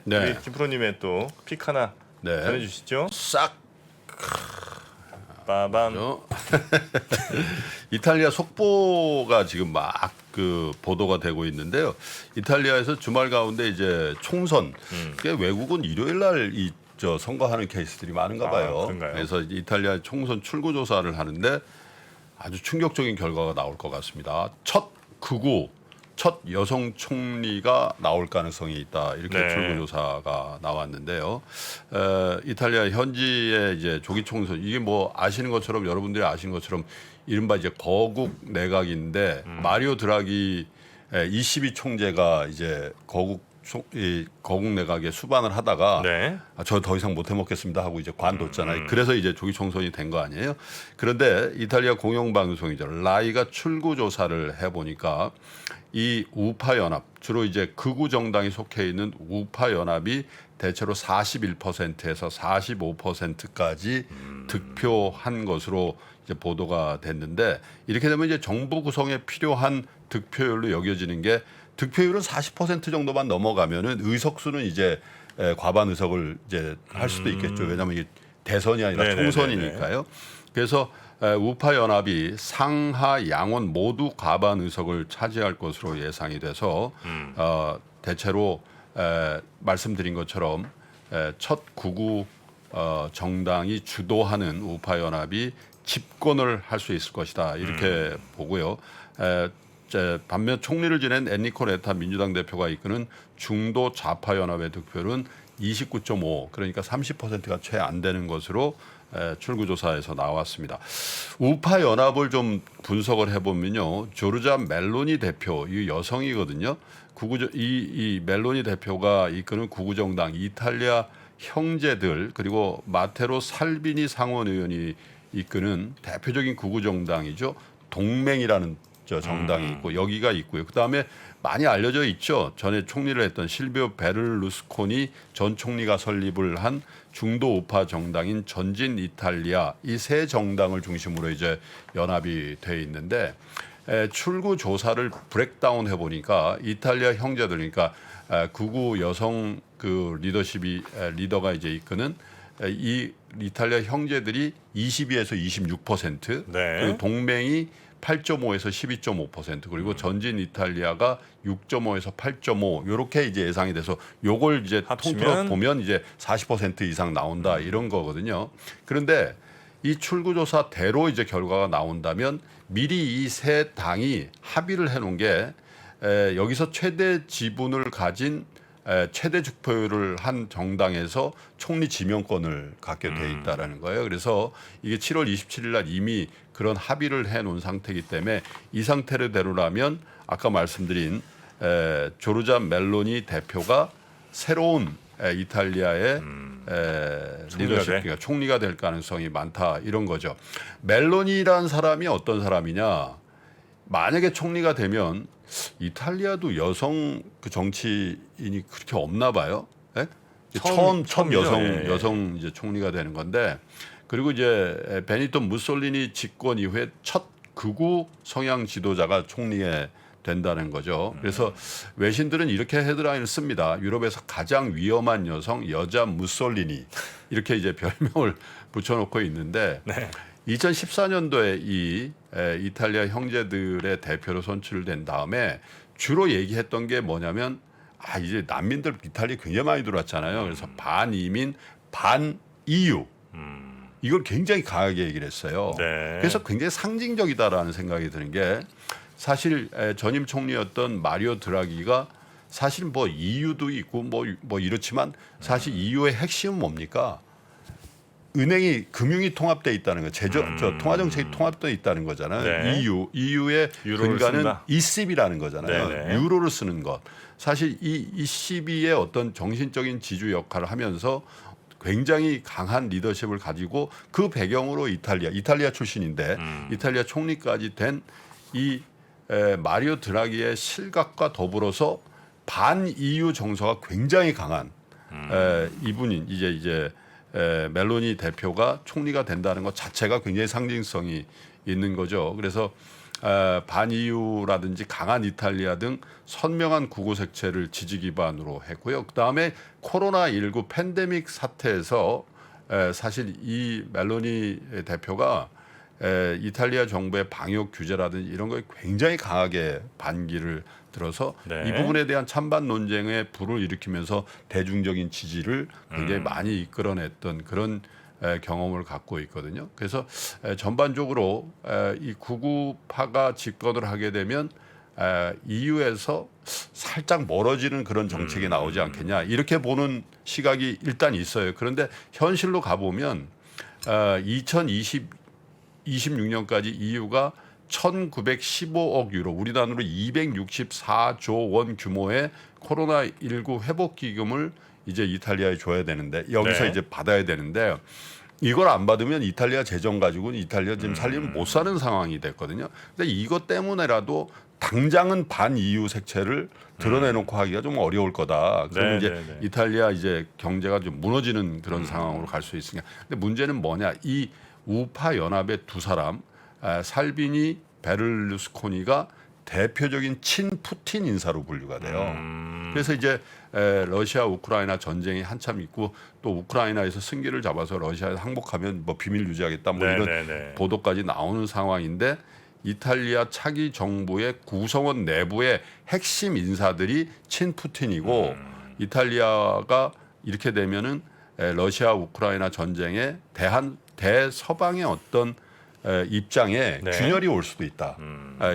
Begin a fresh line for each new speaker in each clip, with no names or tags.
네.
우리 김프로님의 또 픽 하나
네.
전해주시죠.
싹
빠밤.
이탈리아 속보가 지금 막 그 보도가 되고 있는데요. 이탈리아에서 주말 가운데 이제 총선, 그게 외국은 일요일 날 이 저 선거하는 케이스들이 많은가 봐요.
그런가요?
그래서 이탈리아 총선 출구 조사를 하는데 아주 충격적인 결과가 나올 것 같습니다. 첫 극우, 첫 여성 총리가 나올 가능성이 있다. 이렇게
네.
출구 조사가 나왔는데요. 이탈리아 현지의 이제 조기 총선, 이게 뭐 아시는 것처럼, 여러분들이 아시는 것처럼 이른바 이제 거국 내각인데 마리오 드라기 22 총재가 이제 이 거국 내각에 수반을 하다가
네.
저 더 이상 못 해먹겠습니다 하고 이제 관뒀잖아요. 그래서 이제 조기 총선이 된 거 아니에요. 그런데 이탈리아 공영방송이죠. 라이가 출구 조사를 해보니까 이 우파 연합, 주로 이제 극우 정당이 속해 있는 우파 연합이 대체로 41%에서 45%까지 득표한 것으로 이제 보도가 됐는데, 이렇게 되면 이제 정부 구성에 필요한 득표율로 여겨지는 게, 득표율은 40% 정도만 넘어가면은 의석수는 이제 과반 의석을 이제 할 수도 있겠죠. 왜냐하면 이게 대선이 아니라
네네네네.
총선이니까요. 그래서 우파 연합이 상하 양원 모두 과반 의석을 차지할 것으로 예상이 돼서 대체로 말씀드린 것처럼 첫 극우 정당이 주도하는 우파 연합이 집권을 할 수 있을 것이다, 이렇게 보고요. 반면 총리를 지낸 엔리코 레타 민주당 대표가 이끄는 중도 좌파 연합의 득표율은 29.5, 그러니까 30%가 채 안 되는 것으로 출구조사에서 나왔습니다. 우파 연합을 좀 분석을 해보면요, 조르자 멜로니 대표, 이 여성이거든요. 이 멜로니 대표가 이끄는 구구정당 이탈리아 형제들, 그리고 마테로 살비니 상원 의원이 이끄는 대표적인 구구정당이죠. 동맹이라는 정당이 있고 여기가 있고요. 그다음에 많이 알려져 있죠. 전에 총리를 했던 실비오 베를루스코니 전 총리가 설립을 한 중도 우파 정당인 전진 이탈리아, 이 세 정당을 중심으로 이제 연합이 돼 있는데, 출구 조사를 브렉다운 해 보니까 이탈리아 형제들, 그러니까 극우 여성 그 리더가 이제 이끄는 이 이탈리아 형제들이 22에서 26%,
네.
그리고 동맹이 8.5에서 12.5%, 그리고 전진 이탈리아가 6.5에서 8.5, 이렇게 이제 예상이 돼서 요걸 이제 통틀어 보면 이제 40% 이상 나온다, 이런 거거든요. 그런데 이 출구조사대로 이제 결과가 나온다면 미리 이 세 당이 합의를 해놓은 게, 여기서 최대 지분을 가진 최대 득표율을 한 정당에서 총리 지명권을 갖게 돼 있다라는 거예요. 그래서 이게 7월 27일 날 이미 그런 합의를 해놓은 상태이기 때문에 이 상태로대로라면 아까 말씀드린 조르자 멜로니 대표가 새로운 이탈리아의 리더십, 그러니까 총리가 될 가능성이 많다, 이런 거죠. 멜로니라는 사람이 어떤 사람이냐? 만약에 총리가 되면 이탈리아도 여성 그 정치인이 그렇게 없나 봐요. 예? 처음 여성 이제 총리가 되는 건데, 그리고 이제 베니토 무솔리니 집권 이후에 첫 극우 성향 지도자가 총리에 된다는 거죠. 그래서 외신들은 이렇게 헤드라인을 씁니다. 유럽에서 가장 위험한 여성, 여자 무솔리니, 이렇게 이제 별명을 붙여놓고 있는데,
네.
2014년도에 이 이탈리아 형제들의 대표로 선출된 다음에 주로 얘기했던 게 뭐냐면, 이제 난민들 이탈리아에 굉장히 많이 들어왔잖아요. 그래서 반이민, 반EU, 이걸 굉장히 강하게 얘기를 했어요.
네.
그래서 굉장히 상징적이다라는 생각이 드는 게, 사실 전임 총리였던 마리오 드라기가 사실 뭐 EU도 있고 뭐 이렇지만 사실 EU의 핵심은 뭡니까? 은행이, 금융이 통합돼 있다는 거, 통화 정책이 통합돼 있다는 거잖아요.
네.
EU의 근간은
쓴다.
ECB라는 거잖아요.
네네.
유로를 쓰는 것. 사실 이 ECB의 어떤 정신적인 지주 역할을 하면서 굉장히 강한 리더십을 가지고, 그 배경으로 이탈리아 출신인데 이탈리아 총리까지 된 이 마리오 드라기의 실각과 더불어서 반 EU 정서가 굉장히 강한 이분인 이제 멜로니 대표가 총리가 된다는 것 자체가 굉장히 상징성이 있는 거죠. 그래서 반EU라든지 강한 이탈리아 등 선명한 구구색채를 지지 기반으로 했고요. 그다음에 코로나19 팬데믹 사태에서 사실 이 멜로니 대표가 이탈리아 정부의 방역 규제라든지 이런 거에 굉장히 강하게 반기를 들어서
네.
이 부분에 대한 찬반 논쟁에 불을 일으키면서 대중적인 지지를 굉장히 많이 이끌어냈던 그런 경험을 갖고 있거든요. 그래서 전반적으로 이 구구파가 집권을 하게 되면 EU에서 살짝 멀어지는 그런 정책이 나오지 않겠냐 이렇게 보는 시각이 일단 있어요. 그런데 현실로 가보면 2026년까지 EU가 1915억 유로, 우리 단으로 264조 원 규모의 코로나19 회복 기금을 이제 이탈리아에 줘야 되는데 여기서
네.
이제 받아야 되는데 이걸 안 받으면 이탈리아 재정 가지고는 이탈리아 지금 살림 못 사는 상황이 됐거든요. 근데 이것 때문에라도 당장은 반 EU 색채를 드러내놓고 하기가 좀 어려울 거다. 그러면
네,
이제
네, 네.
이탈리아 이제 경제가 좀 무너지는 그런 상황으로 갈 수 있으니까. 근데 문제는 뭐냐? 이 우파 연합의 두 사람 살비니 베를루스코니가 대표적인 친푸틴 인사로 분류가 돼요. 그래서 이제 러시아 우크라이나 전쟁이 한참 있고 또 우크라이나에서 승기를 잡아서 러시아에 항복하면 뭐 비밀 유지하겠다 뭐 이런
네네네.
보도까지 나오는 상황인데 이탈리아 차기 정부의 구성원 내부의 핵심 인사들이 친푸틴이고 이탈리아가 이렇게 되면은 러시아 우크라이나 전쟁에 대한 대서방의 어떤 입장에
네.
균열이 올 수도 있다.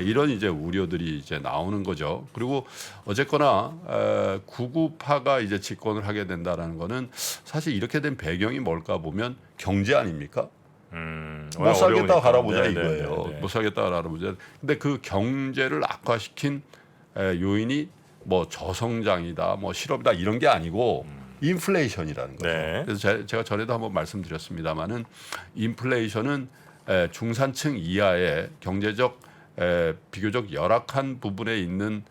이런 이제 우려들이 이제 나오는 거죠. 그리고 어쨌거나 구구파가 이제 집권을 하게 된다라는 거는 사실 이렇게 된 배경이 뭘까 보면 경제 아닙니까? 못 살겠다 갈아보자 이거예요. 못 살겠다 갈아보자. 근데 그 경제를 악화시킨 요인이 뭐 저성장이다, 뭐 실업이다 이런 게 아니고 인플레이션이라는 거죠.
네.
그래서 제가 전에도 한번 말씀드렸습니다마는 인플레이션은 중산층 이하의 경제적 비교적 열악한 부분에 있는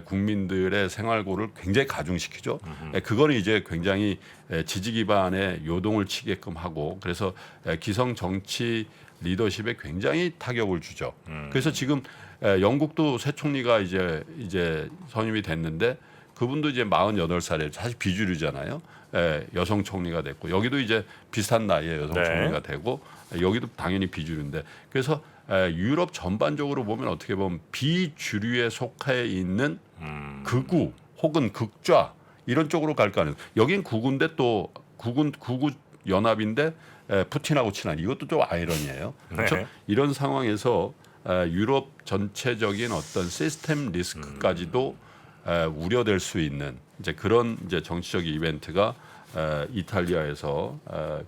국민들의 생활고를 굉장히 가중시키죠. 그거는 이제 굉장히 지지 기반의 요동을 치게끔 하고 그래서 기성 정치 리더십에 굉장히 타격을 주죠. 그래서 지금 영국도 새 총리가 이제 선임이 됐는데 그분도 이제 48살에 사실 비주류잖아요. 여성 총리가 됐고 여기도 이제 비슷한 나이에 여성
네.
총리가 되고 여기도 당연히 비주류인데 그래서 유럽 전반적으로 보면 어떻게 보면 비주류에 속해 있는 극우 혹은 극좌 이런 쪽으로 갈 가능성. 여긴 극우인데 또 극우 연합인데 푸틴하고 친한 이것도 좀 아이러니예요. 그렇죠?
네.
이런 상황에서 유럽 전체적인 어떤 시스템 리스크까지도 우려될 수 있는 이제 그런 이제 정치적 이벤트가 이탈리아에서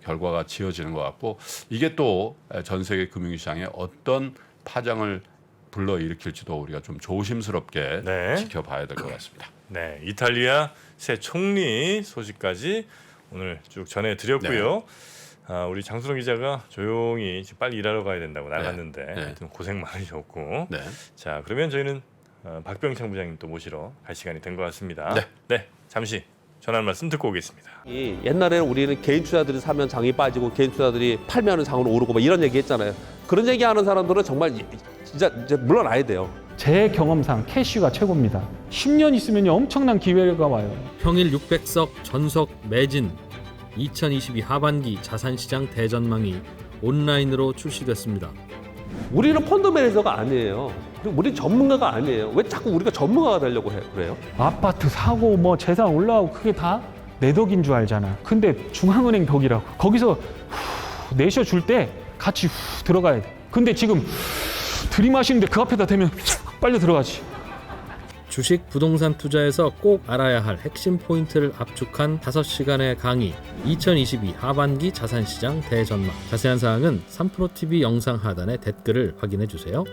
결과가 지어지는 것 같고 이게 또 전 세계 금융시장에 어떤 파장을 불러일으킬지도 우리가 좀 조심스럽게
네.
지켜봐야 될 것 같습니다.
네, 이탈리아 새 총리 소식까지 오늘 쭉 전해드렸고요. 우리 장수롱 기자가 조용히 지금 빨리 일하러 가야 된다고 나갔는데
네.
하여튼 고생 많으셨고
네.
자 그러면 저희는 박병창 부장님 또 모시러 갈 시간이 된 것 같습니다.
네.
잠시 전화 말씀 듣고 오겠습니다.
옛날에는 우리는 개인 투자들이 사면 장이 빠지고 개인 투자들이 팔면 장은 오르고 막 이런 얘기 했잖아요. 그런 얘기하는 사람들은 정말 진짜 이제 물러나야 돼요.
제 경험상 캐시가 최고입니다. 10년 있으면 엄청난 기회가 와요.
평일 600석 전석 매진 2022 하반기 자산시장 대전망이 온라인으로 출시됐습니다.
우리는 펀드 매니저가 아니에요. 그리고 우리는 전문가가 아니에요. 왜 자꾸 우리가 전문가가 되려고 그래요?
아파트 사고 뭐 재산 올라오고 그게 다 내 덕인 줄 알잖아. 근데 중앙은행 덕이라고. 거기서 내셔줄 때 같이 들어가야 돼. 근데 지금 들이마시는데 그 앞에다 대면 빨리 들어가지.
주식 부동산 투자에서 꼭 알아야 할 핵심 포인트를 압축한 5시간의 강의 2022 하반기 자산시장 대전망. 자세한 사항은 3프로TV 영상 하단의 댓글을 확인해 주세요.